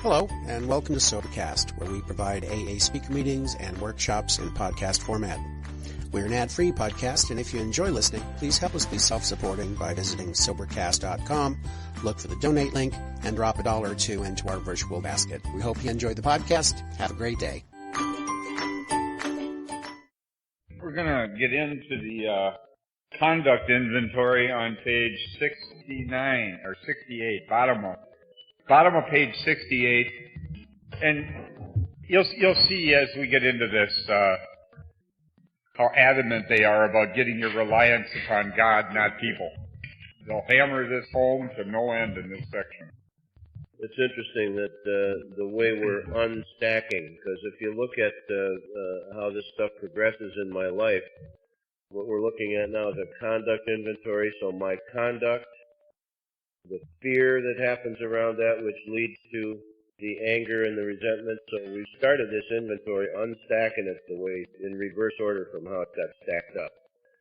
Hello, and welcome to Sobercast, where we provide AA speaker meetings and workshops in podcast format. We're an ad-free podcast, and if you enjoy listening, please help us be self-supporting by visiting Sobercast.com, look for the donate link, and drop $1 or $2 into our virtual basket. We hope you enjoy the podcast. Have a great day. We're going to get into the conduct inventory on page 69 or 68, bottom of page 68, and you'll see as we get into this how adamant they are about getting your reliance upon God, not people. They'll hammer this home to no end in this section. It's interesting that the way we're unstacking, because if you look at how this stuff progresses in my life, what we're looking at now is a conduct inventory. So my conduct, the fear that happens around that, which leads to the anger and the resentment. So we started this inventory unstacking it the way in reverse order from how it got stacked up.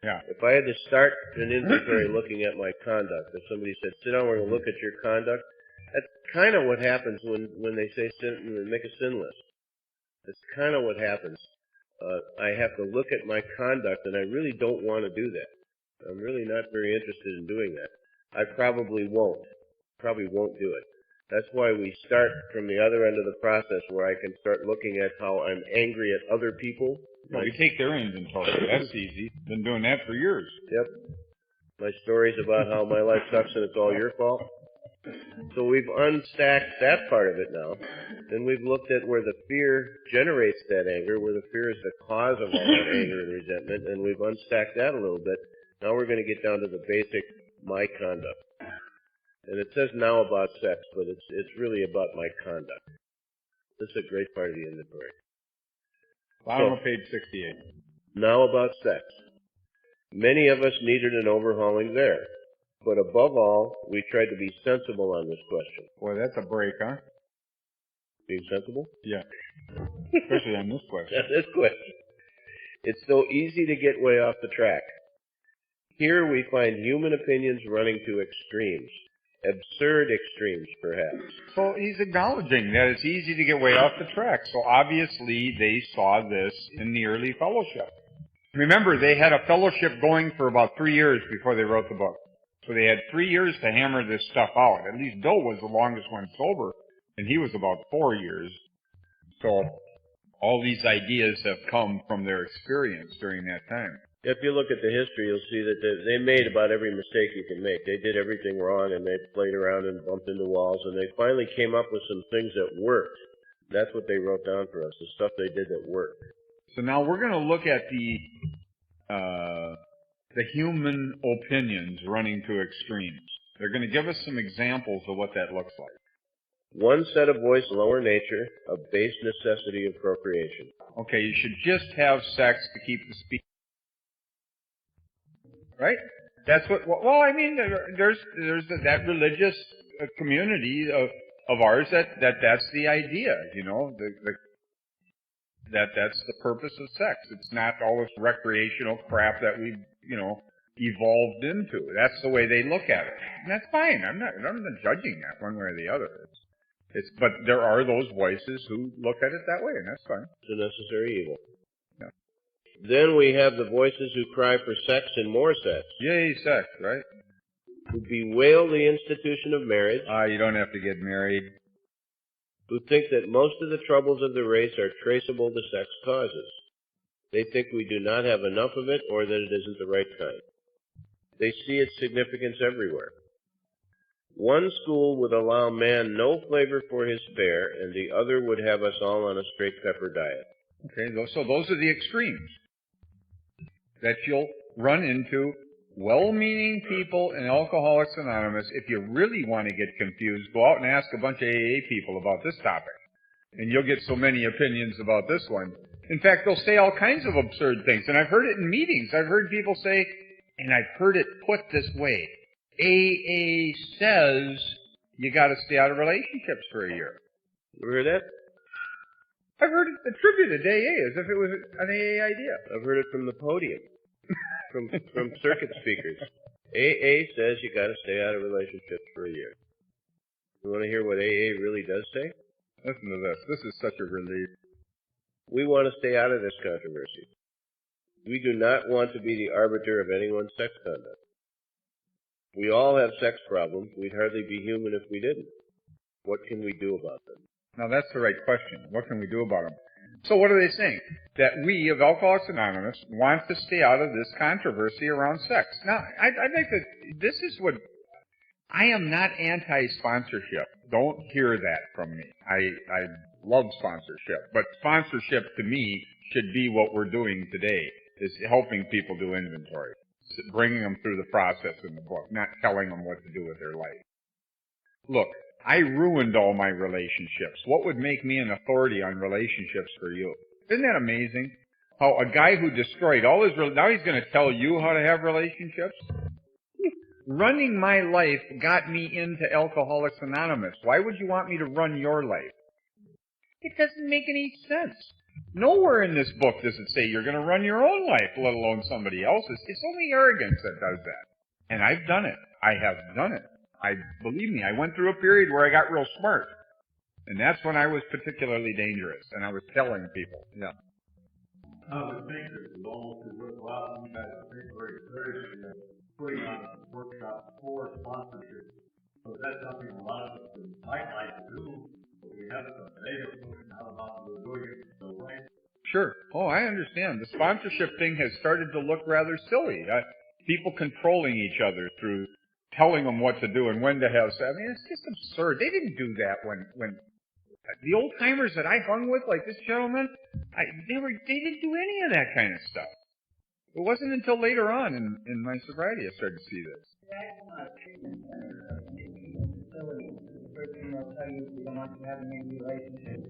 Yeah. If I had to start an inventory looking at my conduct, if somebody said, sit down, we're going to look at your conduct, that's kind of what happens when they say sin, when they make a sin list. That's kind of what happens. I have to look at my conduct, and I really don't want to do that. I'm really not very interested in doing that. I probably won't do it. That's why we start from the other end of the process where I can start looking at how I'm angry at other people. Well, you take their inventory. That's easy. Been doing that for years. Yep. My stories about how my life sucks and it's all your fault. So we've unstacked that part of it now. Then we've looked at where the fear generates that anger, where the fear is the cause of all that anger and resentment, and we've unstacked that a little bit. Now we're going to get down to the basic my conduct. And it says now about sex, but it's really about my conduct. This is a great part of the inventory. Bottom of page 68. Now about sex. Many of us needed an overhauling there. But above all, we tried to be sensible on this question. Boy, that's a break, huh? Being sensible? Yeah. Especially on this question. This question. It's so easy to get way off the track. Here we find human opinions running to extremes. Absurd extremes, perhaps. So he's acknowledging that it's easy to get way off the track. So obviously they saw this in the early fellowship. Remember, they had a fellowship going for about 3 years before they wrote the book. So they had 3 years to hammer this stuff out. At least Bill was the longest one sober, and he was about 4 years. So all these ideas have come from their experience during that time. If you look at the history, you'll see that they made about every mistake you can make. They did everything wrong, and they played around and bumped into walls, and they finally came up with some things that worked. That's what they wrote down for us, the stuff they did that worked. So now we're going to look at the human opinions running to extremes. They're going to give us some examples of what that looks like. One set of voice, lower nature, a base necessity of procreation. Okay, you should just have sex to keep the speech. Right? That's what, well, I mean, there's that religious community of ours that's the idea, you know, that's the purpose of sex. It's not all this recreational crap that we've, you know, evolved into. That's the way they look at it. And that's fine. I'm not judging that one way or the other. But there are those voices who look at it that way, and that's fine. It's a necessary evil. Yeah. Then we have the voices who cry for sex and more sex. Yay, sex, right? Who bewail the institution of marriage. You don't have to get married. Who think that most of the troubles of the race are traceable to sex causes. They think we do not have enough of it or that it isn't the right kind. They see its significance everywhere. One school would allow man no flavor for his fare, and the other would have us all on a straight pepper diet. Okay, so those are the extremes that you'll run into. Well-meaning people in Alcoholics Anonymous, if you really want to get confused, go out and ask a bunch of AA people about this topic. And you'll get so many opinions about this one. In fact, they'll say all kinds of absurd things. And I've heard it in meetings. I've heard people say, and I've heard it put this way, AA says you got to stay out of relationships for a year. You heard that? I've heard it attributed to AA as if it was an AA idea. I've heard it from the podium, from circuit speakers. AA says you got to stay out of relationships for a year. You want to hear what AA really does say? Listen to this. This is such a relief. We want to stay out of this controversy. We do not want to be the arbiter of anyone's sex conduct. We all have sex problems. We'd hardly be human if we didn't. What can we do about them? Now, that's the right question. What can we do about them? So what are they saying? That we of Alcoholics Anonymous want to stay out of this controversy around sex. Now, I'd like to, this is what, I am not anti-sponsorship. Don't hear that from me. I love sponsorship. But sponsorship to me should be what we're doing today, is helping people do inventory. Bringing them through the process in the book, not telling them what to do with their life. Look, I ruined all my relationships. What would make me an authority on relationships for you? Isn't that amazing? How a guy who destroyed all his, now he's going to tell you how to have relationships? Running my life got me into Alcoholics Anonymous. Why would you want me to run your life? It doesn't make any sense. Nowhere in this book does it say you're going to run your own life, let alone somebody else's. It's only arrogance that does that. And I've done it. I have done it. Believe me, I went through a period where I got real smart. And that's when I was particularly dangerous, and I was telling people. Yeah. I would think that it would almost be worthwhile. You guys think very seriously putting on a workshop for sponsorship. So that's something a lot of us might like to do, but we have some data pushing out about we're doing it the way. Sure. Oh, I understand. The sponsorship thing has started to look rather silly. People controlling each other through telling them what to do and when to have sex. I mean, it's just absurd. They didn't do that when the old timers that I hung with, like this gentleman, they didn't do any of that kind of stuff. It wasn't until later on in my sobriety I started to see this. That's not a treatment center. The first thing they'll tell you is we don't want you having any relationships.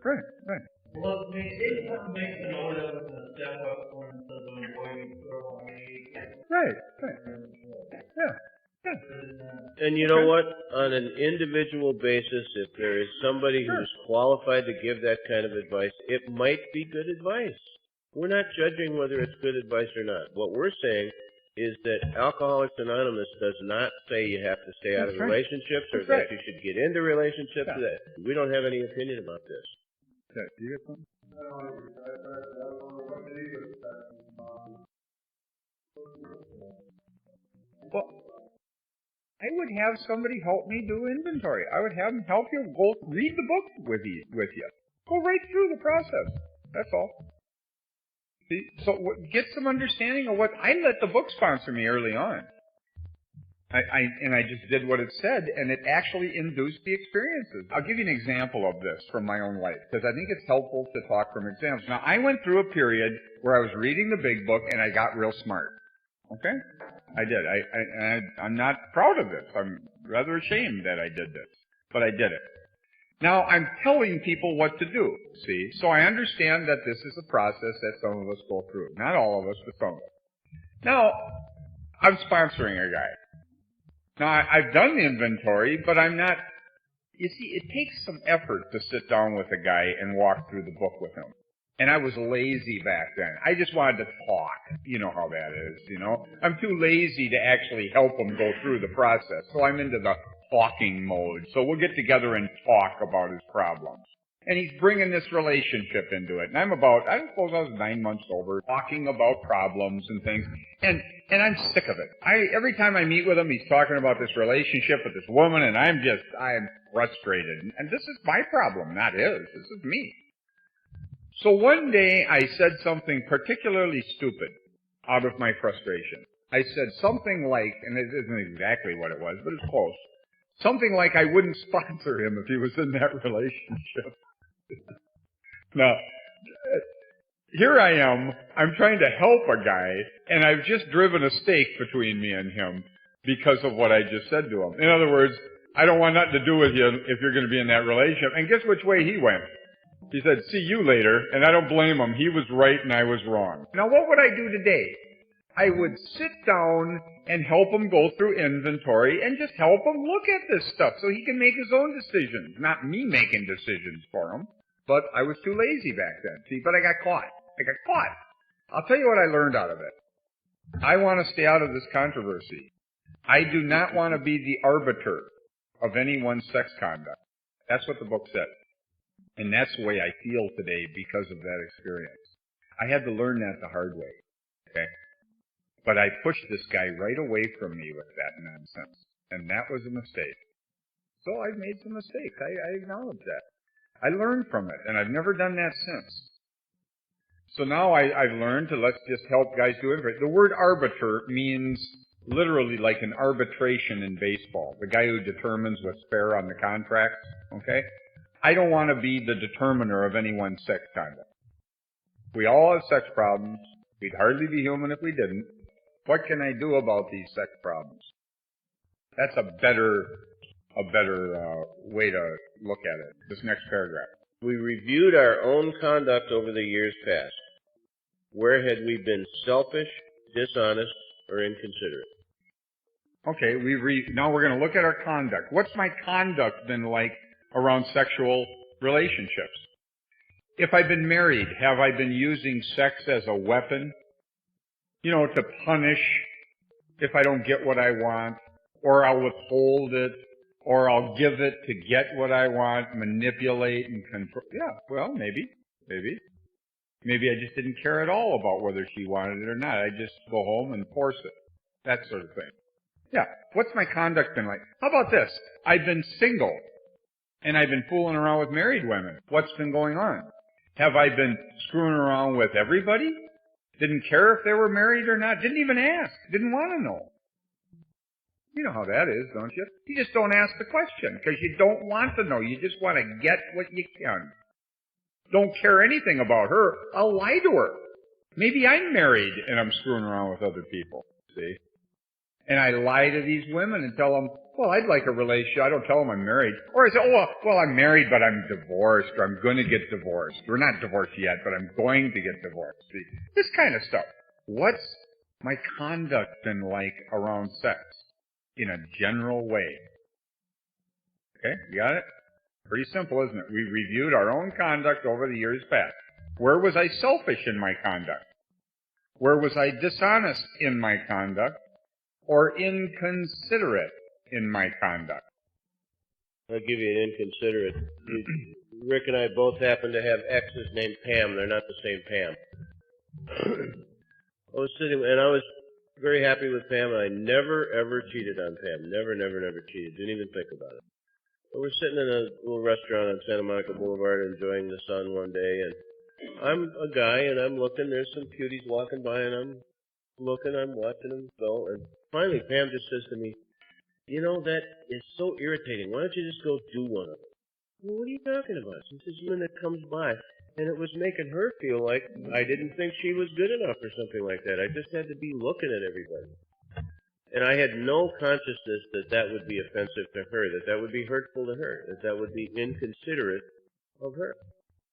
Right. Well, maybe something makes an order with a step up for instead of avoiding girl on Right. Yeah. And you know what? On an individual basis, if there is somebody who's qualified to give that kind of advice, it might be good advice. We're not judging whether it's good advice or not. What we're saying is that Alcoholics Anonymous does not say you have to stay out of relationships or that you should get into relationships. Yeah. We don't have any opinion about this. Yeah, do you get something? Well, I would have somebody help me do inventory. I would have them help you go read the book with you. Go right through the process. That's all. See, so get some understanding of what I let the book sponsor me early on. I just did what it said, and it actually induced the experiences. I'll give you an example of this from my own life, because I think it's helpful to talk from examples. Now, I went through a period where I was reading the big book, and I got real smart. Okay? I did. I'm not proud of this. I'm rather ashamed that I did this, but I did it. Now, I'm telling people what to do, see? So I understand that this is a process that some of us go through. Not all of us, but some of us. Now, I'm sponsoring a guy. Now, I've done the inventory, but I'm not, you see, it takes some effort to sit down with a guy and walk through the book with him. And I was lazy back then. I just wanted to talk. You know how that is, you know. I'm too lazy to actually help him go through the process. So I'm into the talking mode. So we'll get together and talk about his problems. And he's bringing this relationship into it. And I'm about, I suppose I was 9 months sober, talking about problems and things. And I'm sick of it. Every time I meet with him, he's talking about this relationship with this woman, and I'm frustrated. And this is my problem, not his. This is me. So one day I said something particularly stupid out of my frustration. I said something like, and it isn't exactly what it was, but it's close. Something like I wouldn't sponsor him if he was in that relationship. Now, here I am, I'm trying to help a guy, and I've just driven a stake between me and him because of what I just said to him. In other words, I don't want nothing to do with you if you're going to be in that relationship. And guess which way he went? He said, see you later, and I don't blame him. He was right and I was wrong. Now, what would I do today? I would sit down and help him go through inventory and just help him look at this stuff so he can make his own decisions. Not me making decisions for him. But I was too lazy back then. See, but I got caught. I'll tell you what I learned out of it. I want to stay out of this controversy. I do not want to be the arbiter of anyone's sex conduct. That's what the book said. And that's the way I feel today because of that experience. I had to learn that the hard way. Okay? But I pushed this guy right away from me with that nonsense. And that was a mistake. So I've made some mistakes. I acknowledge that. I learned from it, and I've never done that since. So now I've learned to let's just help guys do it. The word arbiter means literally like an arbitration in baseball. The guy who determines what's fair on the contract. Okay? I don't want to be the determiner of anyone's sex conduct. We all have sex problems. We'd hardly be human if we didn't. What can I do about these sex problems? That's a better way to look at it. This next paragraph. We reviewed our own conduct over the years past. Where had we been selfish, dishonest, or inconsiderate? Okay, now we're going to look at our conduct. What's my conduct been like around sexual relationships? If I've been married, have I been using sex as a weapon? To punish if I don't get what I want, or I'll withhold it, or I'll give it to get what I want, manipulate and control. Yeah, well, maybe. Maybe I just didn't care at all about whether she wanted it or not. I just go home and force it. That sort of thing. Yeah, what's my conduct been like? How about this? I've been single, and I've been fooling around with married women. What's been going on? Have I been screwing around with everybody? Didn't care if they were married or not? Didn't even ask. Didn't want to know. You know how that is, don't you? You just don't ask the question because you don't want to know. You just want to get what you can. Don't care anything about her. I'll lie to her. Maybe I'm married and I'm screwing around with other people. See? And I lie to these women and tell them, well, I'd like a relationship. I don't tell them I'm married. Or I say, well, I'm married, but I'm divorced, or I'm going to get divorced. We're not divorced yet, but I'm going to get divorced. See? This kind of stuff. What's my conduct been like around sex? In a general way. Okay, you got it? Pretty simple, isn't it? We reviewed our own conduct over the years past. Where was I selfish in my conduct? Where was I dishonest in my conduct? Or inconsiderate in my conduct? I'll give you an inconsiderate. Rick and I both happen to have exes named Pam. They're not the same Pam. I was sitting, and I was very happy with Pam, and I never, ever cheated on Pam. Never cheated. Didn't even think about it. But we're sitting in a little restaurant on Santa Monica Boulevard enjoying the sun one day, and I'm a guy, and I'm looking. There's some cuties walking by, and I'm looking. I'm watching them go, and finally Pam just says to me, that is so irritating. Why don't you just go do one of them? Well, what are you talking about? She says, when it comes by. And it was making her feel like I didn't think she was good enough or something like that. I just had to be looking at everybody. And I had no consciousness that would be offensive to her, that would be hurtful to her, that would be inconsiderate of her.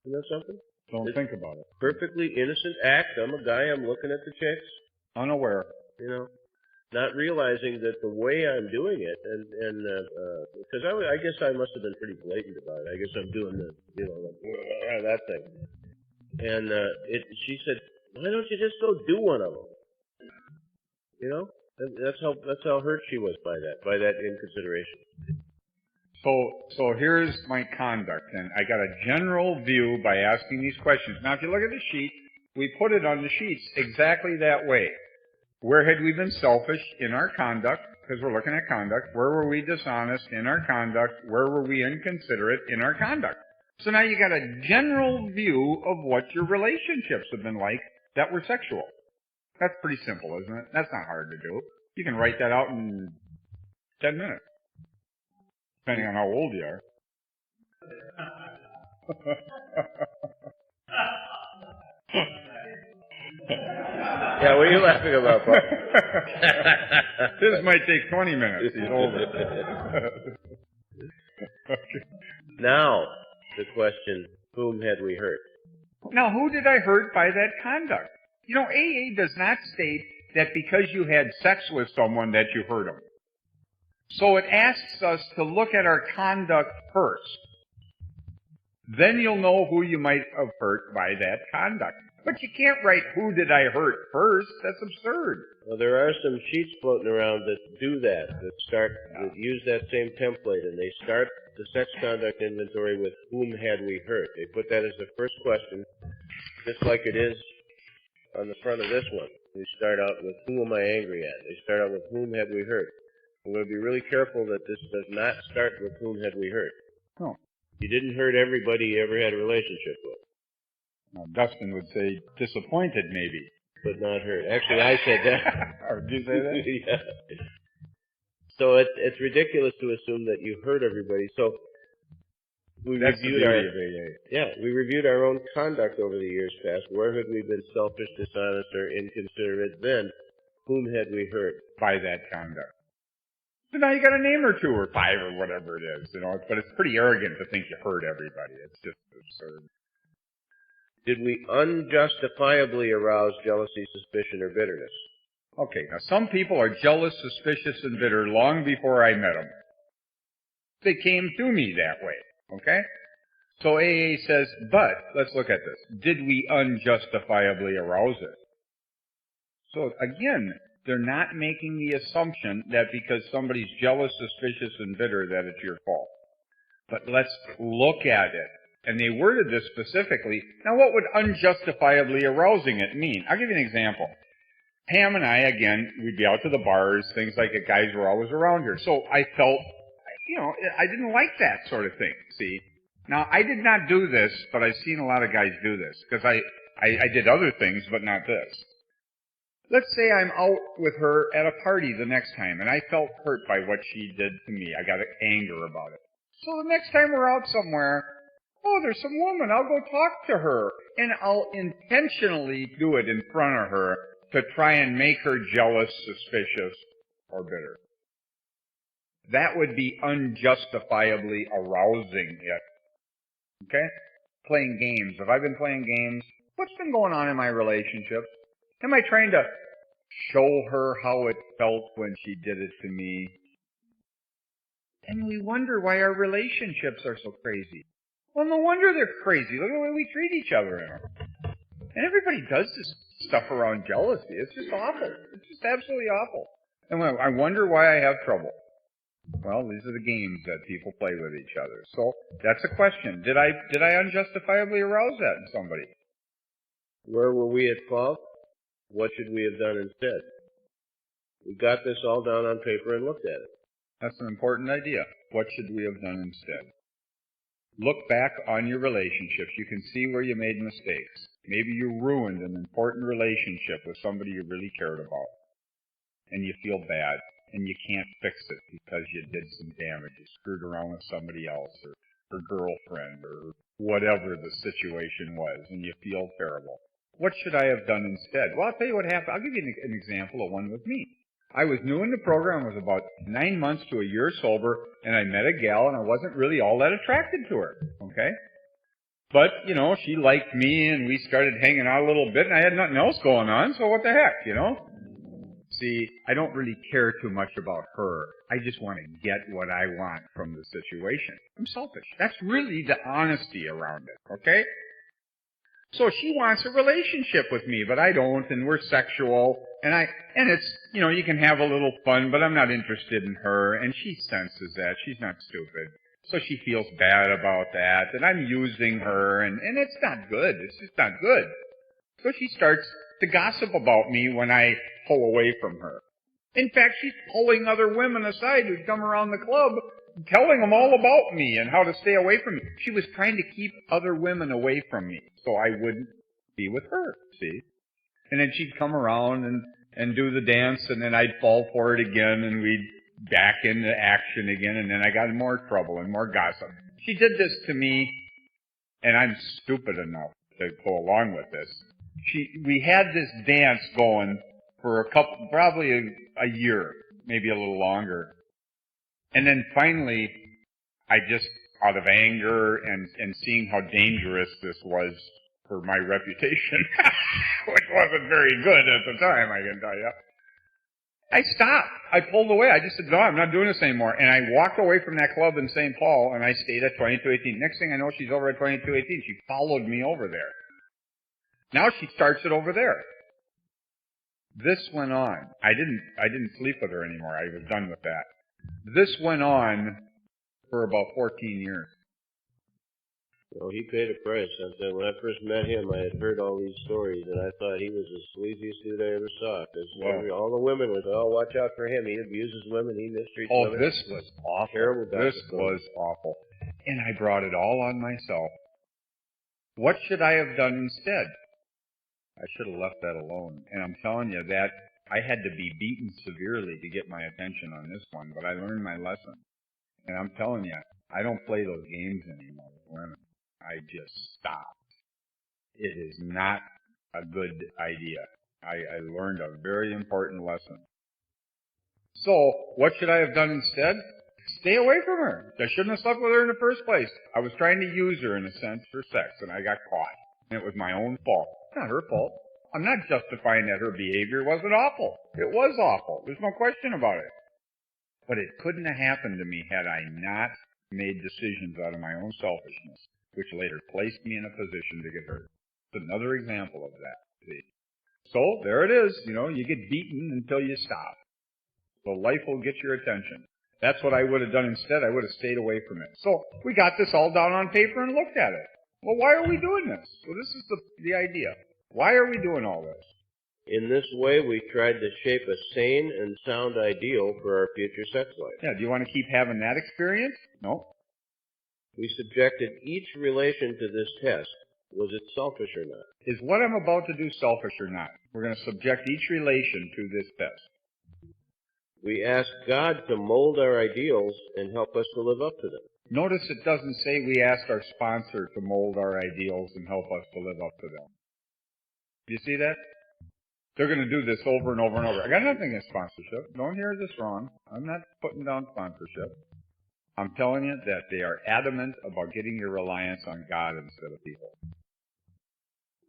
You know something? Don't think about it. Perfectly innocent act. I'm a guy, I'm looking at the chicks. Unaware. Not realizing that the way I'm doing it, and because I guess I must have been pretty blatant about it. I guess I'm doing that thing. And she said, why don't you just go do one of them? And that's how hurt she was by that inconsideration. So here's my conduct, and I got a general view by asking these questions. Now, if you look at the sheet, we put it on the sheets exactly that way. Where had we been selfish in our conduct? Because we're looking at conduct. Where were we dishonest in our conduct? Where were we inconsiderate in our conduct? So now you got a general view of what your relationships have been like that were sexual. That's pretty simple, isn't it? That's not hard to do. You can write that out in 10 minutes, depending on how old you are. Yeah, what are you laughing about, Paul? This might take 20 minutes. He's older. Okay. Now, the question, whom had we hurt? Now, who did I hurt by that conduct? AA does not state that because you had sex with someone that you hurt them. So it asks us to look at our conduct first. Then you'll know who you might have hurt by that conduct. But you can't write, who did I hurt first? That's absurd. Well, there are some sheets floating around that do that use that same template, and they start the sex conduct inventory with whom had we hurt. They put that as the first question, just like it is on the front of this one. We start out with who am I angry at? They start out with whom had we hurt. We're going to be really careful that this does not start with whom had we hurt. Oh. You didn't hurt everybody you ever had a relationship with. Now, Dustin would say disappointed, maybe. But not hurt. Actually, I said that. Or did you say that? Yeah. So it's ridiculous to assume that you hurt everybody. So we reviewed we reviewed our own conduct over the years past. Where had we been selfish, dishonest, or inconsiderate? Then, whom had we hurt by that conduct? So now you got a name or two or five or whatever it is, but it's pretty arrogant to think you hurt everybody. It's just absurd. Did we unjustifiably arouse jealousy, suspicion, or bitterness? Okay, now some people are jealous, suspicious, and bitter long before I met them. They came to me that way, okay? So AA says, but, let's look at this. Did we unjustifiably arouse it? So again, they're not making the assumption that because somebody's jealous, suspicious, and bitter that it's your fault. But let's look at it. And they worded this specifically. Now, what would unjustifiably arousing it mean? I'll give you an example. Pam and I, again, we'd be out to the bars, things like that. Guys were always around here. So I felt, I didn't like that sort of thing, see? Now, I did not do this, but I've seen a lot of guys do this, because I did other things, but not this. Let's say I'm out with her at a party the next time, and I felt hurt by what she did to me. I got anger about it. So the next time we're out somewhere, oh, there's some woman, I'll go talk to her. And I'll intentionally do it in front of her to try and make her jealous, suspicious, or bitter. That would be unjustifiably arousing it. Okay? Playing games. Have I been playing games? What's been going on in my relationship? Am I trying to show her how it felt when she did it to me? And we wonder why our relationships are so crazy. Well, no wonder they're crazy. Look at the way we treat each other in them. And everybody does this stuff around jealousy. It's just awful. It's just absolutely awful. And I wonder why I have trouble. Well, these are the games that people play with each other. So that's a question. Did I unjustifiably arouse that in somebody? Where were we at fault? What should we have done instead? We got this all down on paper and looked at it. That's an important idea. What should we have done instead? Look back on your relationships. You can see where you made mistakes. Maybe you ruined an important relationship with somebody you really cared about. And you feel bad. And you can't fix it because you did some damage. You screwed around with somebody else or her girlfriend or whatever the situation was. And you feel terrible. What should I have done instead? Well, I'll tell you what happened. I'll give you an example of one with me. I was new in the program. I was about 9 months to a year sober, and I met a gal, and I wasn't really all that attracted to her, okay? But, she liked me, and we started hanging out a little bit, and I had nothing else going on, so what the heck, See, I don't really care too much about her. I just want to get what I want from the situation. I'm selfish. That's really the honesty around it, okay? So she wants a relationship with me, but I don't, and we're sexual, and it's, you can have a little fun, but I'm not interested in her, and she senses that. She's not stupid. So she feels bad about that, and I'm using her, and it's not good. It's just not good. So she starts to gossip about me when I pull away from her. In fact, she's pulling other women aside who come around the club, telling them all about me and how to stay away from me. She was trying to keep other women away from me so I wouldn't be with her, see? And then she'd come around and do the dance, and then I'd fall for it again, and we'd back into action again, and then I got in more trouble and more gossip. She did this to me, and I'm stupid enough to go along with this. We had this dance going for probably a year, maybe a little longer. And then finally, I just, out of anger and seeing how dangerous this was for my reputation, which wasn't very good at the time, I can tell you, I stopped. I pulled away. I just said, no, I'm not doing this anymore. And I walked away from that club in St. Paul, and I stayed at 2218. Next thing I know, she's over at 2218. She followed me over there. Now she starts it over there. This went on. I didn't sleep with her anymore. I was done with that. This went on for about 14 years. Well, he paid a price. When I first met him, I had heard all these stories, and I thought he was the sleaziest dude I ever saw. Because all the women was, oh, watch out for him. He abuses women. He mistreats women. Oh, this was awful. Terrible. This was awful. And I brought it all on myself. What should I have done instead? I should have left that alone. And I'm telling you that I had to be beaten severely to get my attention on this one, but I learned my lesson. And I'm telling you, I don't play those games anymore with women. I just stopped. It is not a good idea. I learned a very important lesson. So, what should I have done instead? Stay away from her. I shouldn't have slept with her in the first place. I was trying to use her, in a sense, for sex, and I got caught. And it was my own fault. It's not her fault. I'm not justifying that her behavior wasn't awful. It was awful. There's no question about it. But it couldn't have happened to me had I not made decisions out of my own selfishness, which later placed me in a position to get hurt. It's another example of that. See? So, there it is. You get beaten until you stop. So life will get your attention. That's what I would have done instead. I would have stayed away from it. So, we got this all down on paper and looked at it. Well, why are we doing this? Well, this is the idea. Why are we doing all this? In this way, we tried to shape a sane and sound ideal for our future sex life. Yeah, do you want to keep having that experience? No. We subjected each relation to this test. Was it selfish or not? Is what I'm about to do selfish or not? We're going to subject each relation to this test. We asked God to mold our ideals and help us to live up to them. Notice it doesn't say we asked our sponsor to mold our ideals and help us to live up to them. Do you see that? They're going to do this over and over and over. I got nothing against sponsorship. Don't hear this wrong. I'm not putting down sponsorship. I'm telling you that they are adamant about getting your reliance on God instead of people.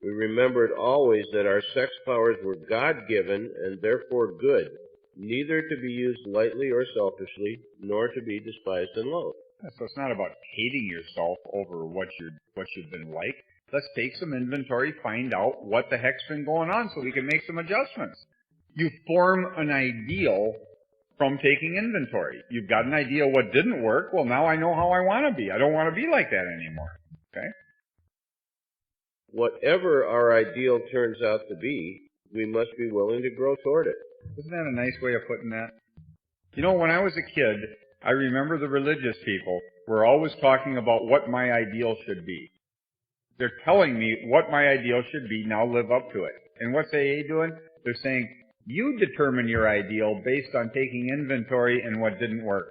We remembered always that our sex powers were God-given and therefore good, neither to be used lightly or selfishly, nor to be despised and loathed. So it's not about hating yourself over what you've been like. Let's take some inventory, find out what the heck's been going on so we can make some adjustments. You form an ideal from taking inventory. You've got an idea what didn't work. Well, now I know how I want to be. I don't want to be like that anymore. Okay? Whatever our ideal turns out to be, we must be willing to grow toward it. Isn't that a nice way of putting that? When I was a kid, I remember the religious people were always talking about what my ideal should be. They're telling me what my ideal should be, now live up to it. And what's AA doing? They're saying, you determine your ideal based on taking inventory and what didn't work.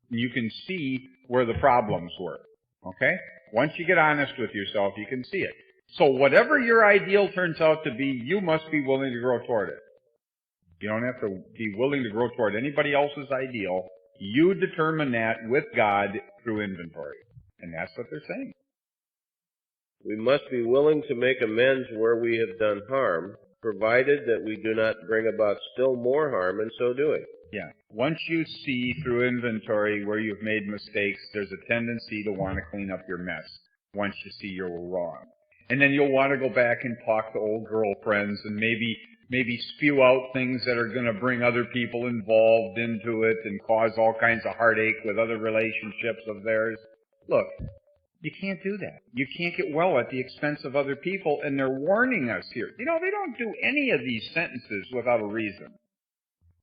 You can see where the problems were. Okay? Once you get honest with yourself, you can see it. So whatever your ideal turns out to be, you must be willing to grow toward it. You don't have to be willing to grow toward anybody else's ideal. You determine that with God through inventory. And that's what they're saying. We must be willing to make amends where we have done harm, provided that we do not bring about still more harm in so doing. Yeah. Once you see through inventory where you've made mistakes, there's a tendency to want to clean up your mess once you see you're wrong. And then you'll want to go back and talk to old girlfriends and maybe spew out things that are going to bring other people involved into it and cause all kinds of heartache with other relationships of theirs. Look, you can't do that. You can't get well at the expense of other people, and they're warning us here. They don't do any of these sentences without a reason.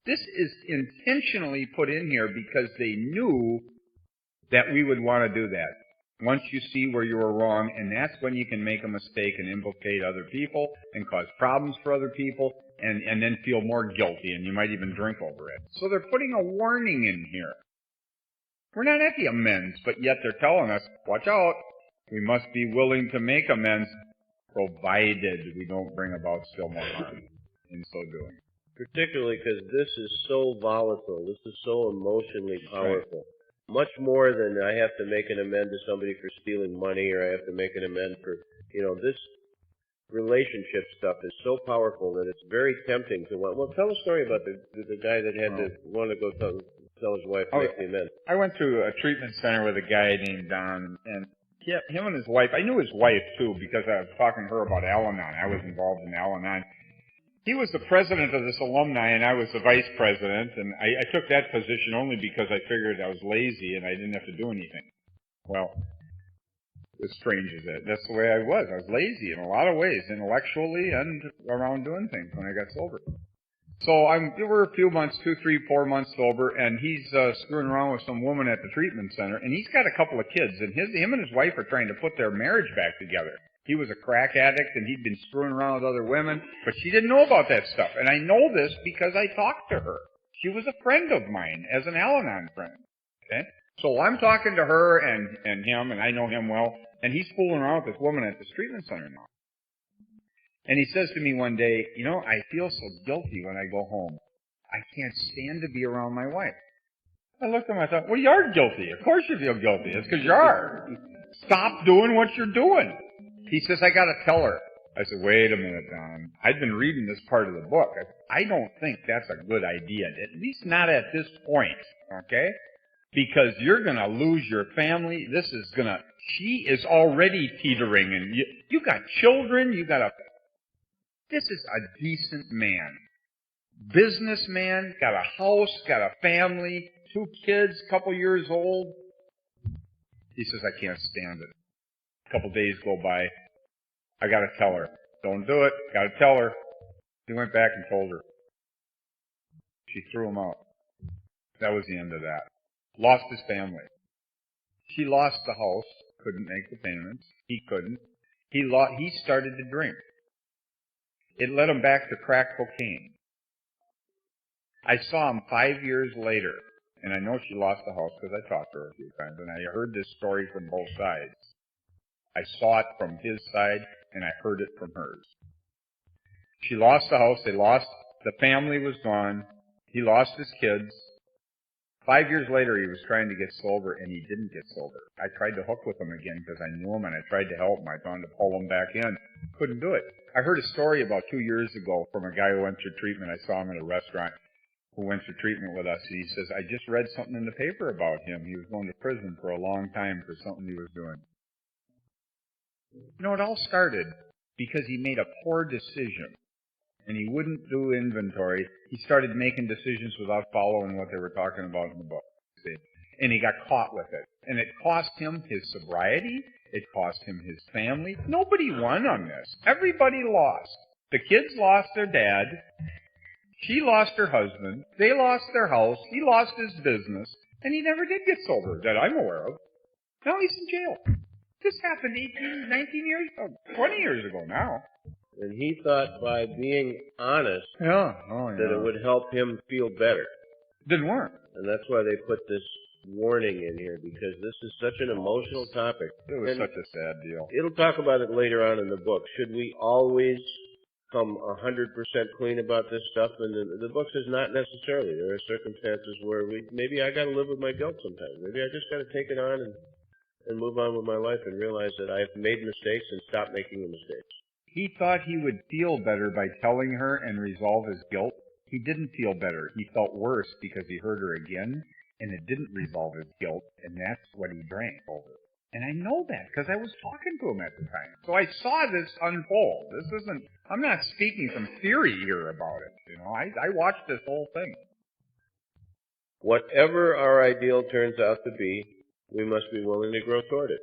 This is intentionally put in here because they knew that we would want to do that. Once you see where you were wrong, and that's when you can make a mistake and implicate other people and cause problems for other people and then feel more guilty, and you might even drink over it. So they're putting a warning in here. We're not at the amends, but yet they're telling us, watch out, we must be willing to make amends provided we don't bring about still more harm in so doing. Particularly because this is so volatile, this is so emotionally powerful. Right. Much more than I have to make an amend to somebody for stealing money, or I have to make an amend for, this relationship stuff is so powerful that it's very tempting to want. Well, tell a story about the guy that had to want to go tell his wife to make the amend. I went to a treatment center with a guy named Don, and him and his wife, I knew his wife too because I was talking to her about Al-Anon. I was involved in Al-Anon. He was the president of this alumni, and I was the vice president, and I took that position only because I figured I was lazy and I didn't have to do anything. Well, as strange as that, that's the way I was. I was lazy in a lot of ways, intellectually and around doing things when I got sober. So we were a few months, 2, 3, 4 months sober, and he's screwing around with some woman at the treatment center, and he's got a couple of kids, and him and his wife are trying to put their marriage back together. He was a crack addict, and he'd been screwing around with other women, but she didn't know about that stuff. And I know this because I talked to her. She was a friend of mine as an Al-Anon friend. Okay? So I'm talking to her and him, and I know him well, and he's fooling around with this woman at this treatment center now. And he says to me one day, you know, I feel so guilty when I go home. I can't stand to be around my wife. I looked at him and I thought, well, you are guilty. Of course you feel guilty. It's because you are. Stop doing what you're doing. He says, I got to tell her. I said, wait a minute, Don. I'd been reading this part of the book. I don't think that's a good idea, at least not at this point, okay? Because you're going to lose your family. She is already teetering, and you got children, this is a decent man. Businessman, got a house, got a family, 2 kids, couple years old. He says, I can't stand it. A couple days go by. I got to tell her. Don't do it. Got to tell her. He went back and told her. She threw him out. That was the end of that. Lost his family. She lost the house. Couldn't make the payments. He couldn't. He started to drink. It led him back to crack cocaine. I saw him 5 years later, and I know she lost the house because I talked to her a few times, and I heard this story from both sides. I saw it from his side, and I heard it from hers. She lost the house. The family was gone. He lost his kids. 5 years later, he was trying to get sober, and he didn't get sober. I tried to hook with him again because I knew him, and I tried to help him. I tried to pull him back in. Couldn't do it. I heard a story about 2 years ago from a guy who went through treatment. I saw him at a restaurant who went through treatment with us. He says, I just read something in the paper about him. He was going to prison for a long time for something he was doing. You know, it all started because he made a poor decision. And he wouldn't do inventory. He started making decisions without following what they were talking about in the book. See? And he got caught with it. And it cost him his sobriety. It cost him his family. Nobody won on this. Everybody lost. The kids lost their dad. She lost her husband. They lost their house. He lost his business. And he never did get sober that I'm aware of. Now he's in jail. This happened 18, 19 years ago, 20 years ago now. And he thought by being honest that it would help him feel better. Didn't work. And that's why they put this warning in here, because this is such an emotional topic. It was such a sad deal. It'll talk about it later on in the book. Should we always come 100% clean about this stuff? And the book says not necessarily. There are circumstances where maybe I got to live with my guilt sometimes. Maybe I just got to take it on and move on with my life and realize that I've made mistakes and stop making the mistakes. He thought he would feel better by telling her and resolve his guilt. He didn't feel better. He felt worse because he heard her again, and it didn't resolve his guilt, and that's what he drank over. And I know that because I was talking to him at the time. So I saw this unfold. I'm not speaking some theory here about it. You know, I watched this whole thing. Whatever our ideal turns out to be, we must be willing to grow toward it.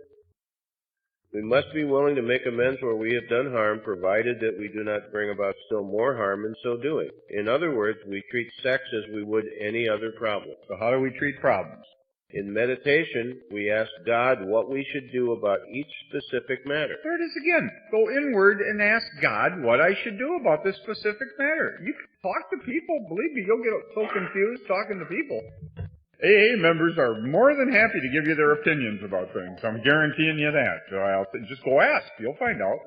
We must be willing to make amends where we have done harm, provided that we do not bring about still more harm in so doing. In other words, we treat sex as we would any other problem. So how do we treat problems? In meditation, we ask God what we should do about each specific matter. There it is again. Go inward and ask God what I should do about this specific matter. You can talk to people. Believe me, you'll get so confused talking to people. AA members are more than happy to give you their opinions about things. I'm guaranteeing you that. So I'll just go ask. You'll find out.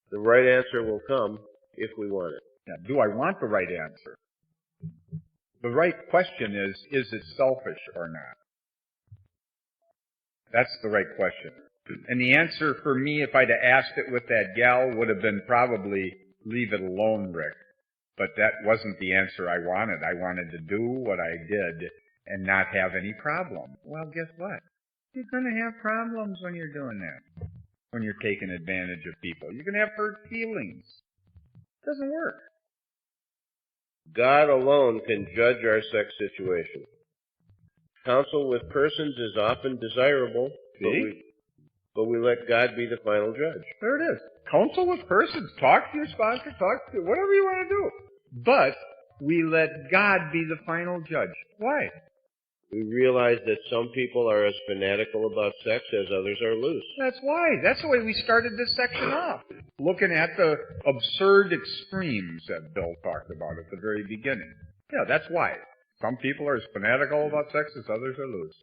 The right answer will come if we want it. Now, do I want the right answer? The right question is it selfish or not? That's the right question. And the answer for me, if I'd have asked it with that gal, would have been probably, leave it alone, Rick. But that wasn't the answer I wanted. I wanted to do what I did and not have any problem. Well, guess what? You're going to have problems when you're doing that. When you're taking advantage of people. You're going to have hurt feelings. It doesn't work. God alone can judge our sex situation. Counsel with persons is often desirable, but we let God be the final judge. There it is. Counsel with persons. Talk to your sponsor, talk to whatever you want to do. But we let God be the final judge. Why? We realize that some people are as fanatical about sex as others are loose. That's why. That's the way we started this section off. Looking at the absurd extremes that Bill talked about at the very beginning. Yeah, that's why. Some people are as fanatical about sex as others are loose.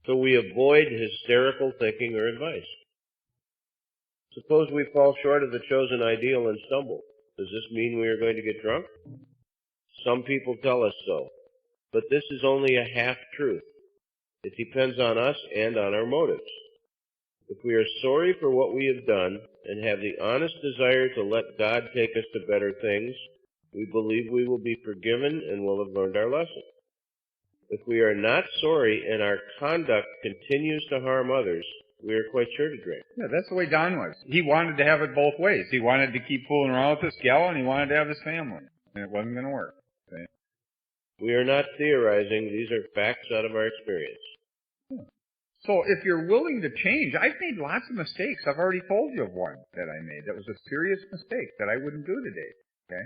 So we avoid hysterical thinking or advice. Suppose we fall short of the chosen ideal and stumble. Does this mean we are going to get drunk? Some people tell us so. But this is only a half-truth. It depends on us and on our motives. If we are sorry for what we have done and have the honest desire to let God take us to better things, we believe we will be forgiven and will have learned our lesson. If we are not sorry and our conduct continues to harm others, we are quite sure to drink. Yeah, that's the way Don was. He wanted to have it both ways. He wanted to keep fooling around with this gal, and he wanted to have his family. And it wasn't going to work. See? We are not theorizing. These are facts out of our experience. So if you're willing to change, I've made lots of mistakes. I've already told you of one that I made. That was a serious mistake that I wouldn't do today. Okay?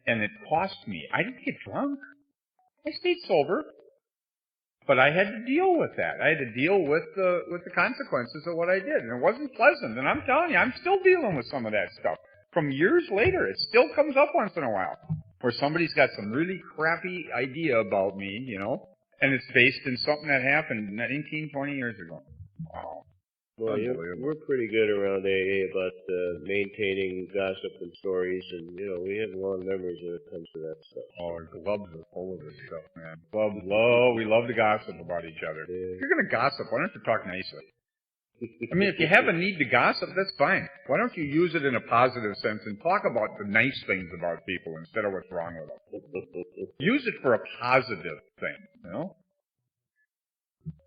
And it cost me. I didn't get drunk. I stayed sober. But I had to deal with that. I had to deal with the consequences of what I did. And it wasn't pleasant. And I'm telling you, I'm still dealing with some of that stuff. From years later, it still comes up once in a while. Where somebody's got some really crappy idea about me, you know, and it's based in something that happened 19, 20 years ago. Wow. Well, we're pretty good around AA about maintaining gossip and stories, and, you know, we have long memories when it comes to that stuff. Oh, our clubs are full of this stuff, man. We love to gossip about each other. Yeah. If you're going to gossip, why don't you talk nicely? I mean, if you have a need to gossip, that's fine. Why don't you use it in a positive sense and talk about the nice things about people instead of what's wrong with them? Use it for a positive thing, you know?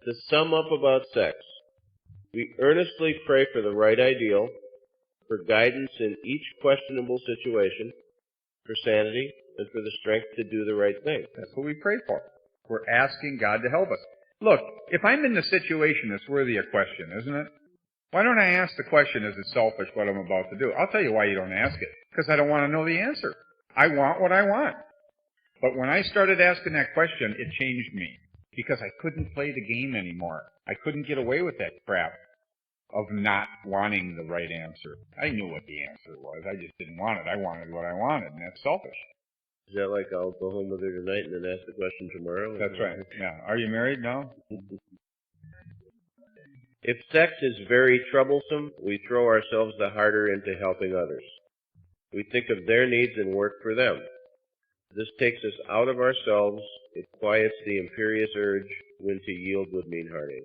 To sum up about sex, we earnestly pray for the right ideal, for guidance in each questionable situation, for sanity, and for the strength to do the right thing. That's what we pray for. We're asking God to help us. Look, if I'm in the situation, it's worthy of question, isn't it? Why don't I ask the question, is it selfish what I'm about to do? I'll tell you why you don't ask it. Because I don't want to know the answer. I want what I want. But when I started asking that question, it changed me. Because I couldn't play the game anymore. I couldn't get away with that crap of not wanting the right answer. I knew what the answer was. I just didn't want it. I wanted what I wanted, and that's selfish. Is that like I'll go home with her tonight and then ask the question tomorrow? That's right. Yeah. Are you married now? If sex is very troublesome, we throw ourselves the harder into helping others. We think of their needs and work for them. This takes us out of ourselves. It quiets the imperious urge when to yield would mean heartache.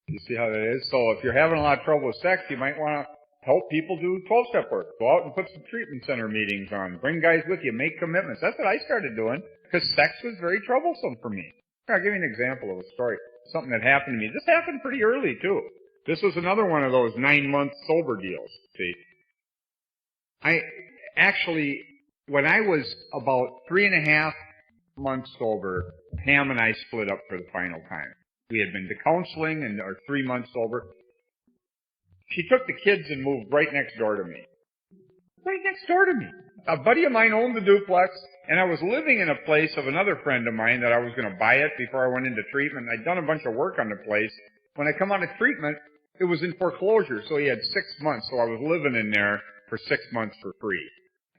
You see how that is? So if you're having a lot of trouble with sex, you might want to help people do 12-step work. Go out and put some treatment center meetings on. Bring guys with you. Make commitments. That's what I started doing because sex was very troublesome for me. I'll give you an example of a story. Something that happened to me. This happened pretty early, too. This was another one of those 9-month sober deals, see. I actually, when I was about 3.5 months sober, Pam and I split up for the final time. We had been to counseling and are 3 months sober. She took the kids and moved right next door to me. Right next door to me. A buddy of mine owned the duplex, and I was living in a place of another friend of mine that I was going to buy it before I went into treatment. I'd done a bunch of work on the place. When I come out of treatment, it was in foreclosure, so he had 6 months, so I was living in there for 6 months for free.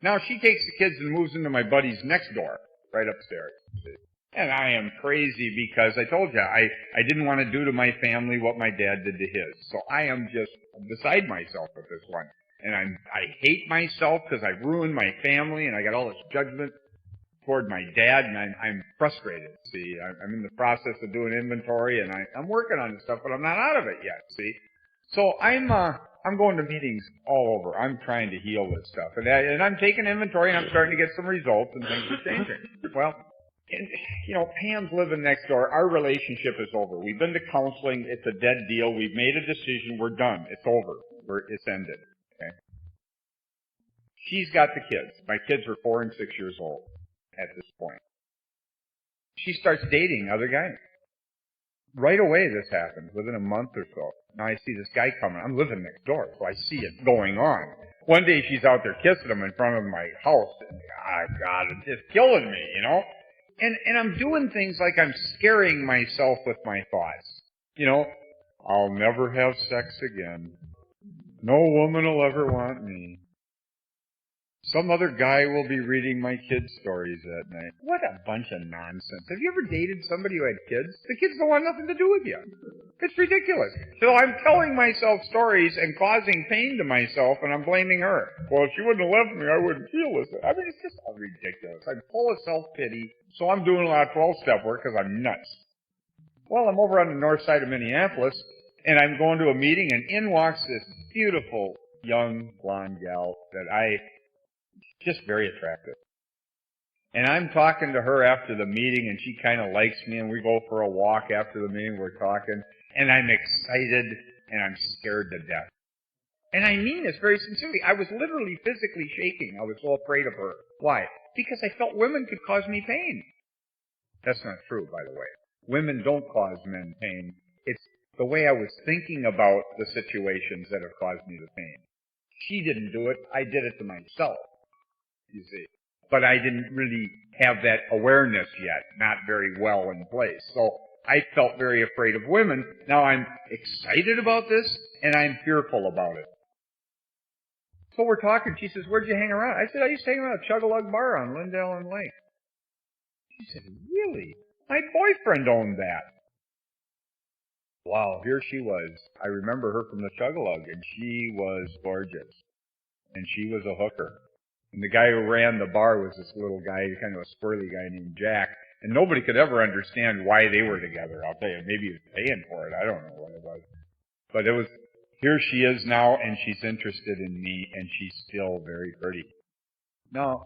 Now she takes the kids and moves into my buddy's next door, right upstairs. And I am crazy because I told you, I didn't want to do to my family what my dad did to his. So I am just beside myself with this one. And I hate myself because I ruined my family and I got all this judgment toward my dad, and I'm frustrated, see. I'm in the process of doing inventory, and I'm working on this stuff, but I'm not out of it yet, see. So I'm going to meetings all over. I'm trying to heal this stuff. And I'm taking inventory, and I'm starting to get some results, and things are changing. Well, you know, Pam's living next door. Our relationship is over. We've been to counseling. It's a dead deal. We've made a decision. We're done. It's over. It's ended. Okay. She's got the kids. My kids are 4 and 6 years old. at this point. She starts dating other guys. Right away this happens, within a month or so. Now I see this guy coming. I'm living next door, so I see it going on. One day she's out there kissing him in front of my house. And, God, it's just killing me, you know? And I'm doing things like I'm scaring myself with my thoughts. You know, I'll never have sex again. No woman will ever want me. Some other guy will be reading my kids' stories at night. What a bunch of nonsense. Have you ever dated somebody who had kids? The kids don't want nothing to do with you. It's ridiculous. So I'm telling myself stories and causing pain to myself, and I'm blaming her. Well, if she wouldn't have left me, I wouldn't feel this. I mean, it's just all ridiculous. I'm full of self-pity, so I'm doing a lot of 12-step work because I'm nuts. Well, I'm over on the north side of Minneapolis, and I'm going to a meeting, and in walks this beautiful young blonde gal that just very attractive. And I'm talking to her after the meeting, and she kind of likes me, and we go for a walk after the meeting, we're talking, and I'm excited, and I'm scared to death. And I mean this very sincerely. I was literally physically shaking. I was so afraid of her. Why? Because I felt women could cause me pain. That's not true, by the way. Women don't cause men pain. It's the way I was thinking about the situations that have caused me the pain. She didn't do it. I did it to myself. You see. But I didn't really have that awareness yet, not very well in place. So I felt very afraid of women. Now I'm excited about this, and I'm fearful about it. So we're talking. She says, where'd you hang around? I said, I used to hang around a Chug-a-Lug bar on Lindell and Lake. She said, really? My boyfriend owned that. Wow, here she was. I remember her from the Chug-a-Lug, and she was gorgeous. And she was a hooker. And the guy who ran the bar was this little guy, kind of a squirrely guy named Jack. And nobody could ever understand why they were together. I'll tell you, maybe he was paying for it. I don't know what it was. But it was, here she is now, and she's interested in me, and she's still very pretty. Now,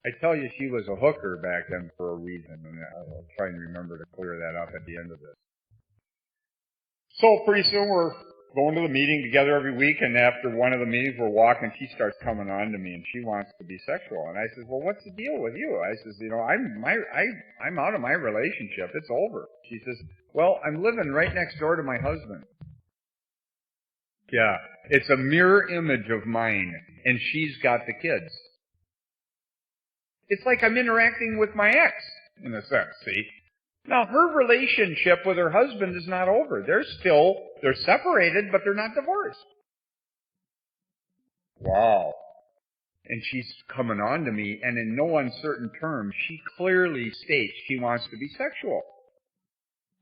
I tell you, she was a hooker back then for a reason, and I'll try and remember to clear that up at the end of this. So pretty soon we're going to the meeting together every week, and after one of the meetings we're walking, she starts coming on to me, and she wants to be sexual. And I says, well, what's the deal with you? I says, you know, I'm out of my relationship. It's over. She says, well, I'm living right next door to my husband. Yeah, it's a mirror image of mine, and she's got the kids. It's like I'm interacting with my ex, in a sense, see? Now, her relationship with her husband is not over. They're separated, but they're not divorced. Wow. And she's coming on to me, and in no uncertain terms, she clearly states she wants to be sexual.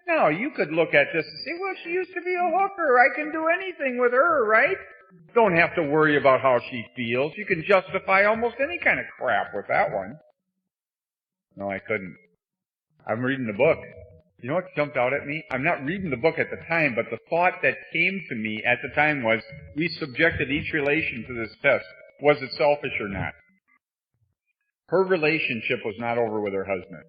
Now, you could look at this and say, well, she used to be a hooker. I can do anything with her, right? Don't have to worry about how she feels. You can justify almost any kind of crap with that one. No, I couldn't. I'm reading the book. You know what jumped out at me? I'm not reading the book at the time, but the thought that came to me at the time was, we subjected each relation to this test. Was it selfish or not? Her relationship was not over with her husband.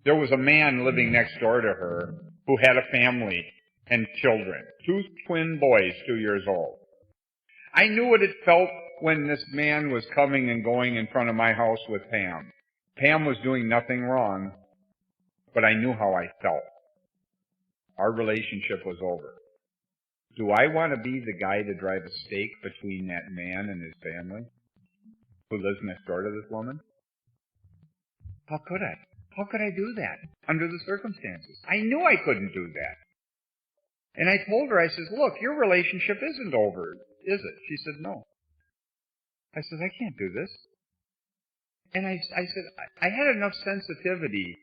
There was a man living next door to her who had a family and children. 2 twin boys, 2 years old. I knew what it felt when this man was coming and going in front of my house with Pam. Pam was doing nothing wrong, but I knew how I felt. Our relationship was over. Do I want to be the guy to drive a stake between that man and his family who lives next door to this woman? How could I? How could I do that under the circumstances? I knew I couldn't do that. And I told her, I says, look, your relationship isn't over, is it? She said, no. I said, I can't do this. And I said, I had enough sensitivity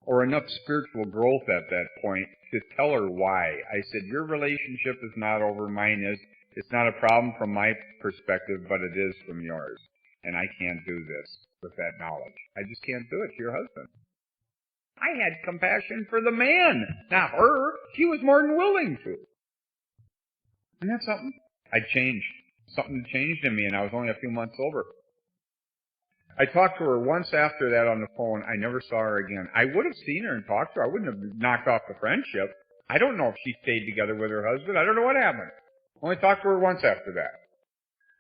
or enough spiritual growth at that point to tell her why. I said, your relationship is not over, mine is. It's not a problem from my perspective, but it is from yours. And I can't do this with that knowledge. I just can't do it to your husband. I had compassion for the man, not her. She was more than willing to. Isn't that something? I changed. Something changed in me, and I was only a few months sober. I talked to her once after that on the phone. I never saw her again. I would have seen her and talked to her. I wouldn't have knocked off the friendship. I don't know if she stayed together with her husband. I don't know what happened. Only talked to her once after that.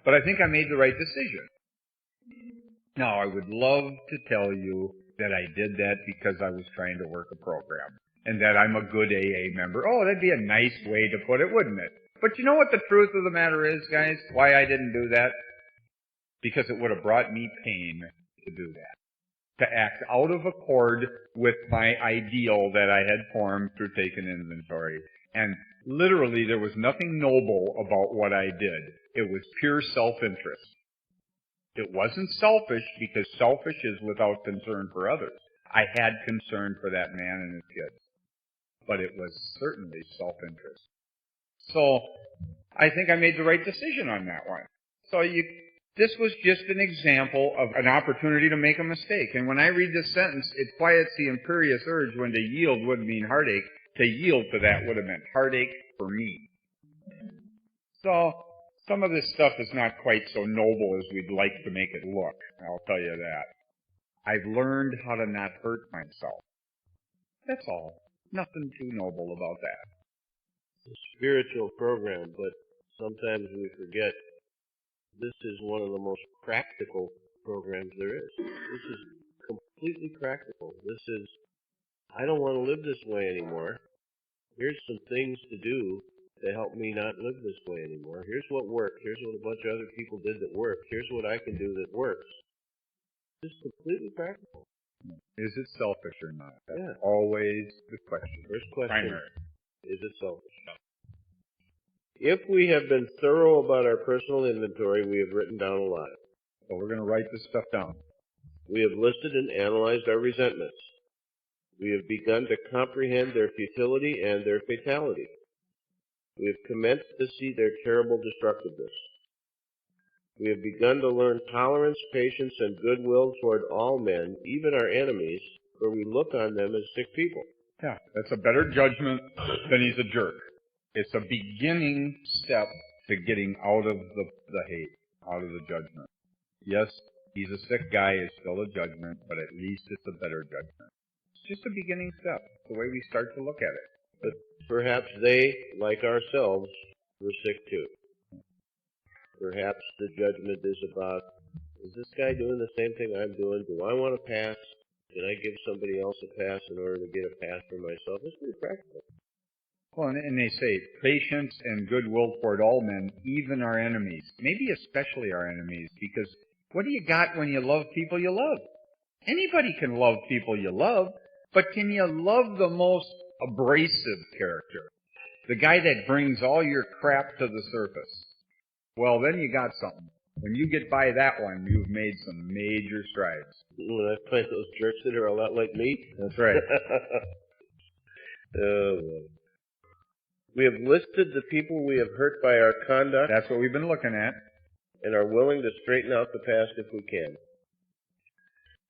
But I think I made the right decision. Now, I would love to tell you that I did that because I was trying to work a program and that I'm a good AA member. Oh, that'd be a nice way to put it, wouldn't it? But you know what the truth of the matter is, guys? Why I didn't do that? Because it would have brought me pain to do that. To act out of accord with my ideal that I had formed through taking inventory. And literally there was nothing noble about what I did. It was pure self-interest. It wasn't selfish because selfish is without concern for others. I had concern for that man and his kids. But it was certainly self-interest. So I think I made the right decision on that one. So this was just an example of an opportunity to make a mistake. And when I read this sentence, it quiets the imperious urge when to yield would mean heartache. To yield to that would have meant heartache for me. So some of this stuff is not quite so noble as we'd like to make it look. I'll tell you that. I've learned how to not hurt myself. That's all. Nothing too noble about that. It's a spiritual program, but sometimes we forget this is one of the most practical programs there is. This is completely practical. This is, I don't want to live this way anymore. Here's some things to do to help me not live this way anymore. Here's what worked. Here's what a bunch of other people did that worked. Here's what I can do that works. It's completely practical. Is it selfish or not? That's Yeah. always the question. First question, Primary. is it selfish? If we have been thorough about our personal inventory, we have written down a lot. So we're going to write this stuff down. We have listed and analyzed our resentments. We have begun to comprehend their futility and their fatality. We have commenced to see their terrible destructiveness. We have begun to learn tolerance, patience, and goodwill toward all men, even our enemies, for we look on them as sick people. Yeah, that's a better judgment than he's a jerk. It's a beginning step to getting out of the hate, out of the judgment. Yes, he's a sick guy, it's still a judgment, but at least it's a better judgment. It's just a beginning step, the way we start to look at it. But perhaps they, like ourselves, were sick too. Perhaps the judgment is about, is this guy doing the same thing I'm doing? Do I want to pass? Can I give somebody else a pass in order to get a pass for myself? It's pretty practical. Well, and they say, patience and goodwill toward all men, even our enemies. Maybe especially our enemies, because what do you got when you love people you love? Anybody can love people you love, but can you love the most abrasive character? The guy that brings all your crap to the surface. Well, then you got something. When you get by that one, you've made some major strides. When I find those jerks that are a lot like me. That's right. Oh, boy. We have listed the people we have hurt by our conduct. That's what we've been looking at. And are willing to straighten out the past if we can.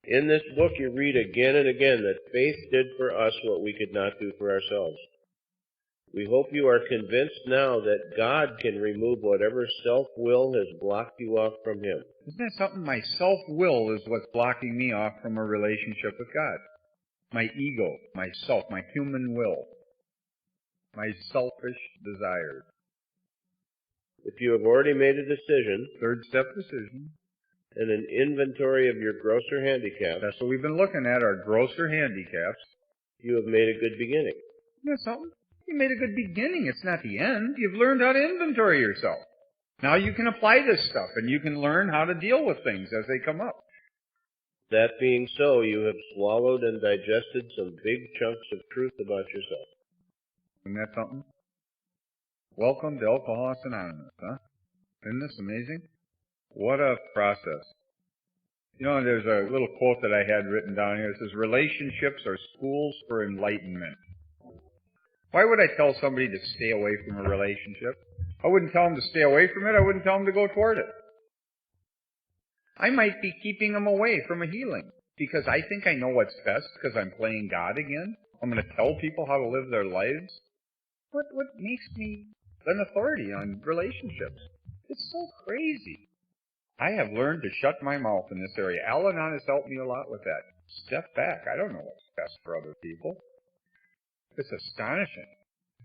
In this book you read again and again that faith did for us what we could not do for ourselves. We hope you are convinced now that God can remove whatever self-will has blocked you off from Him. Isn't that something? My self-will is what's blocking me off from a relationship with God. My ego, myself, my human will. My selfish desires. If you have already made a decision, third step decision, and an inventory of your grosser handicaps, that's what we've been looking at, our grosser handicaps, you have made a good beginning. Isn't that something? You made a good beginning. It's not the end. You've learned how to inventory yourself. Now you can apply this stuff, and you can learn how to deal with things as they come up. That being so, you have swallowed and digested some big chunks of truth about yourself. Isn't that something? Welcome to Alcoholics Anonymous, huh? Isn't this amazing? What a process. You know, there's a little quote that I had written down here. It says, relationships are schools for enlightenment. Why would I tell somebody to stay away from a relationship? I wouldn't tell them to stay away from it. I wouldn't tell them to go toward it. I might be keeping them away from a healing because I think I know what's best because I'm playing God again. I'm going to tell people how to live their lives. What makes me an authority on relationships? It's so crazy. I have learned to shut my mouth in this area. Al-Anon has helped me a lot with that. Step back. I don't know what's best for other people. It's astonishing.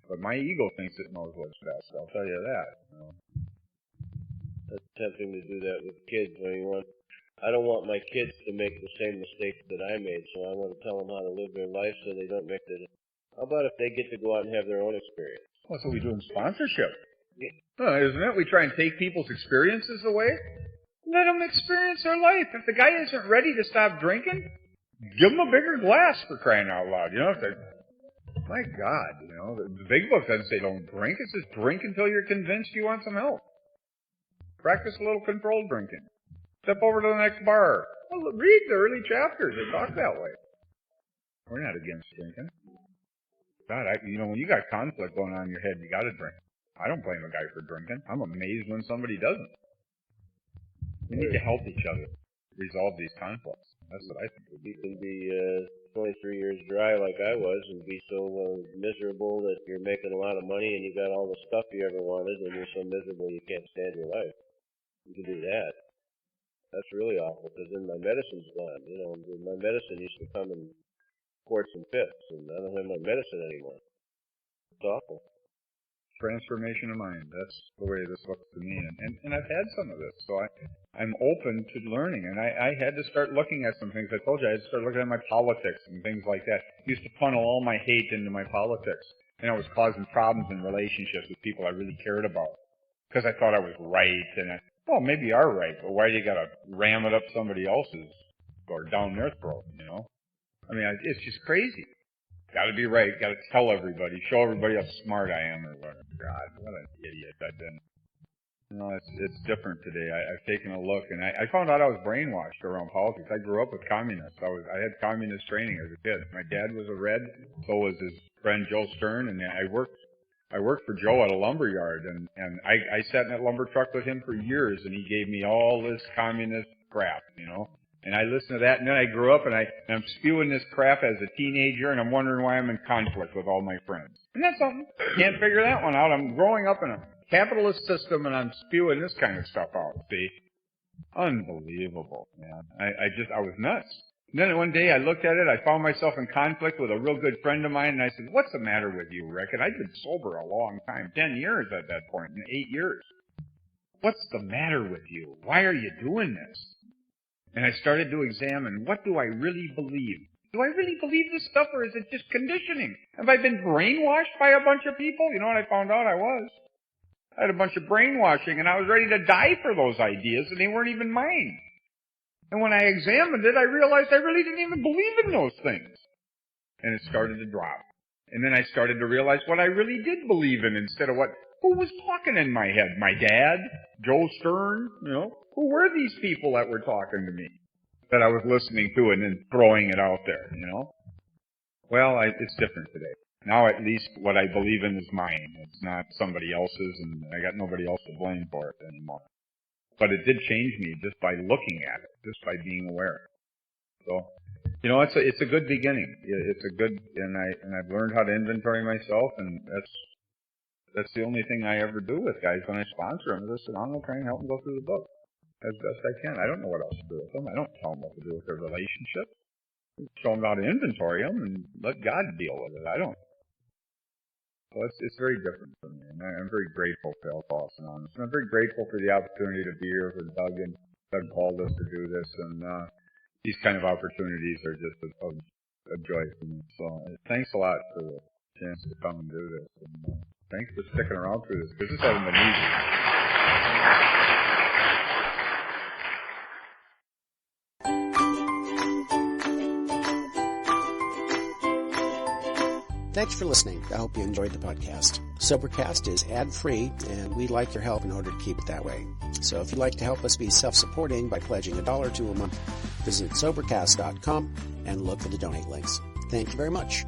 But my ego thinks it knows what's best. I'll tell you that. It's tempting to do that with kids when you want I don't want my kids to make the same mistakes that I made, so I want to tell them how to live their life so they don't make the... How about if they get to go out and have their own experience? Well, that's what we do in sponsorship. Isn't it? We try and take people's experiences away. Let them experience their life. If the guy isn't ready to stop drinking, give him a bigger glass, for crying out loud. You know, if they, my God, you know, the big book doesn't say don't drink. It says drink until you're convinced you want some help. Practice a little controlled drinking. Step over to the next bar. Well, read the early chapters. They talk that way. We're not against drinking. God, when you got conflict going on in your head, you got to drink. I don't blame a guy for drinking. I'm amazed when somebody doesn't. We need to help each other resolve these conflicts. That's what I think. You can be 23 years dry like I was and be so miserable that you're making a lot of money and you got all the stuff you ever wanted and you're so miserable you can't stand your life. You can do that. That's really awful because then my medicine's gone. You know, my medicine used to come in quarts and fifths, and I don't have my medicine anymore. It's awful. Transformation of mind. That's the way this looks to me. And I've had some of this, so I'm open to learning. And I had to start looking at some things. I told you I had to start looking at my politics and things like that. I used to funnel all my hate into my politics. And I was causing problems in relationships with people I really cared about. Because I thought I was right, and well, maybe you are right, but why do you gotta ram it up somebody else's or down their throat, you know? I mean, it's just crazy. Gotta be right, gotta tell everybody, show everybody how smart I am or whatever. God, what an idiot I've been. You know, it's different today. I've taken a look, and I found out I was brainwashed around politics. I grew up with communists. I had communist training as a kid. My dad was a Red, so was his friend Joe Stern, and I worked for Joe at a lumber yard, and I sat in that lumber truck with him for years, and he gave me all this communist crap, you know. And I listened to that, and then I grew up, and I'm spewing this crap as a teenager, and I'm wondering why I'm in conflict with all my friends. And that's something. Can't figure that one out. I'm growing up in a capitalist system, and I'm spewing this kind of stuff out, see. Unbelievable, man. I was nuts. And then one day I looked at it, I found myself in conflict with a real good friend of mine, and I said, what's the matter with you, Rick? And I'd been sober a long time, 10 years at that point, and 8 years. What's the matter with you? Why are you doing this? And I started to examine, what do I really believe? Do I really believe this stuff, or is it just conditioning? Have I been brainwashed by a bunch of people? You know what I found out I was? I had a bunch of brainwashing, and I was ready to die for those ideas, and they weren't even mine. And when I examined it, I realized I really didn't even believe in those things. And it started to drop. And then I started to realize what I really did believe in instead of who was talking in my head? My dad? Joe Stern? You know, who were these people that were talking to me? That I was listening to and then throwing it out there, you know? Well, it's different today. Now at least what I believe in is mine. It's not somebody else's, and I got nobody else to blame for it anymore. But it did change me just by looking at it, just by being aware. So, you know, it's a good beginning. It's a good, and I've learned how to inventory myself, and that's the only thing I ever do with guys when I sponsor them. Is I sit down and try and help them go through the book as best I can. I don't know what else to do with them. I don't tell them what to do with their relationship. I show them how to inventory them and let God deal with it. I don't. So it's very different for me, and I'm very grateful for Alcoholics Anonymous. And I'm very grateful for the opportunity to be here for Doug, and Doug called us to do this, and these kind of opportunities are just a joy for me. So thanks a lot for the chance to come and do this, and thanks for sticking around through this, because this hasn't been easy. Thanks for listening. I hope you enjoyed the podcast. Sobercast is ad-free, and we'd like your help in order to keep it that way. So if you'd like to help us be self-supporting by pledging $1 or $2 a month, visit Sobercast.com and look for the donate links. Thank you very much.